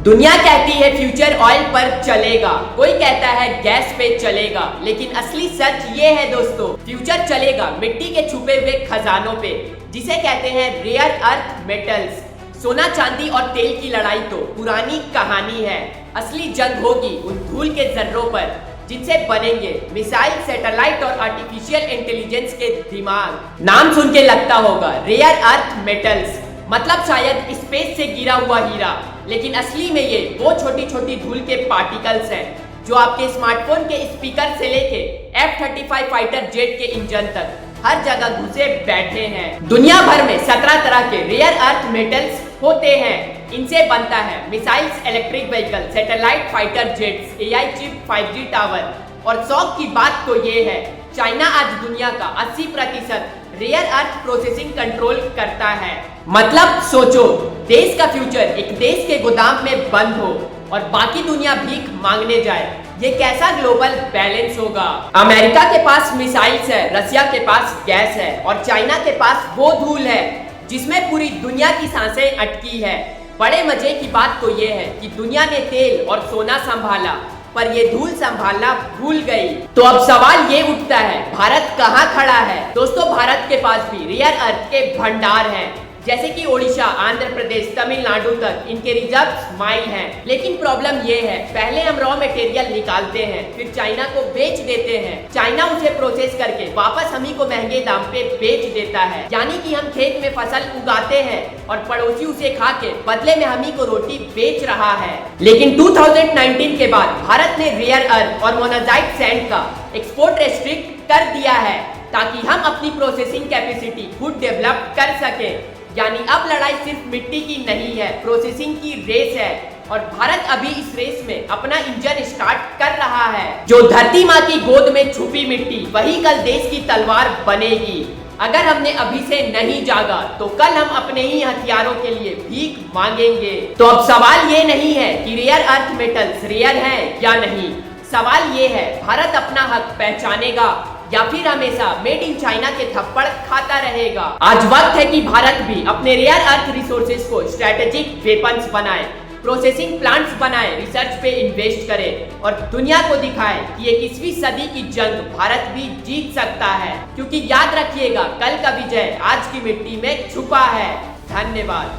दुनिया कहती है फ्यूचर ऑयल पर चलेगा, कोई कहता है गैस पे चलेगा, लेकिन असली सच ये है दोस्तों, फ्यूचर चलेगा मिट्टी के छुपे हुए खजानों पे, जिसे कहते हैं रेयर अर्थ मेटल्स। सोना चांदी और तेल की लड़ाई तो पुरानी कहानी है, असली जंग होगी उन धूल के जर्रों पर जिनसे बनेंगे मिसाइल, सैटेलाइट और आर्टिफिशियल इंटेलिजेंस के दिमाग। नाम सुन के लगता होगा रेयर अर्थ मेटल्स, मतलब शायद स्पेस से गिरा हुआ हीरा, लेकिन असली में ये वो छोटी छोटी धूल के पार्टिकल्स हैं जो आपके स्मार्टफोन के स्पीकर से लेके F-35 फाइटर जेट के इंजन तक हर जगह घुसे बैठे हैं। दुनिया भर में 17 तरह के रेयर अर्थ मेटल्स होते हैं। इनसे बनता है missiles, electric vehicle, satellite, fighter jets, AI chip, 5G tower. और शौक की बात तो ये है, चाइना आज दुनिया का 80% रेयर अर्थ प्रोसेसिंग कंट्रोल करता है। मतलब सोचो, देश का फ्यूचर एक देश के गोदाम में बंद हो और बाकी दुनिया भीख मांगने जाए, ये कैसा ग्लोबल बैलेंस होगा। अमेरिका के पास मिसाइल्स है, रसिया के पास गैस है और चाइना के पास वो धूल है जिसमें पूरी दुनिया की सांसें अटकी है। बड़े मजे की बात तो ये है कि दुनिया ने तेल और सोना संभाला पर ये धूल संभालना भूल गई। तो अब सवाल ये उठता है, भारत कहाँ खड़ा है? दोस्तों, भारत के पास भी रेयर अर्थ के भंडार हैं, जैसे कि ओडिशा, आंध्र प्रदेश, तमिलनाडु तक इनके रिजर्व्स माइल हैं। लेकिन प्रॉब्लम ये है, पहले हम रॉ मटेरियल निकालते हैं, फिर चाइना को बेच देते हैं, चाइना उसे प्रोसेस करके वापस हम ही को महंगे दाम पे बेच देता है। यानी कि हम खेत में फसल उगाते हैं और पड़ोसी उसे खा के बदले में हम ही को रोटी बेच रहा है। लेकिन 2019 के बाद भारत ने रेयर अर्थ और मोनाजाइट सैंड का एक्सपोर्ट रेस्ट्रिक्ट कर दिया है ताकि हम अपनी प्रोसेसिंग कैपेसिटी खुद डेवलप कर सके। यानी अब लड़ाई सिर्फ मिट्टी की नहीं है, प्रोसेसिंग की रेस है और भारत अभी इस रेस में अपना इंजन स्टार्ट कर रहा है। जो धरती माँ की गोद में छुपी मिट्टी, वही कल देश की तलवार बनेगी। अगर हमने अभी से नहीं जागा तो कल हम अपने ही हथियारों के लिए भीख मांगेंगे। तो अब सवाल ये नहीं है कि रेयर अर्थ मेटल्स रेयर हैं या नहीं, सवाल ये है भारत अपना हक पहचानेगा या फिर हमेशा मेड इन चाइना के थप्पड़ खाता रहेगा। आज वक्त है कि भारत भी अपने रेयर अर्थ रिसोर्सेज को स्ट्रेटेजिक वेपन्स बनाए, प्रोसेसिंग प्लांट्स बनाए, रिसर्च पे इन्वेस्ट करे और दुनिया को दिखाए कि 21वीं सदी की जंग भारत भी जीत सकता है। क्योंकि याद रखिएगा, कल का विजय आज की मिट्टी में छुपा है। धन्यवाद।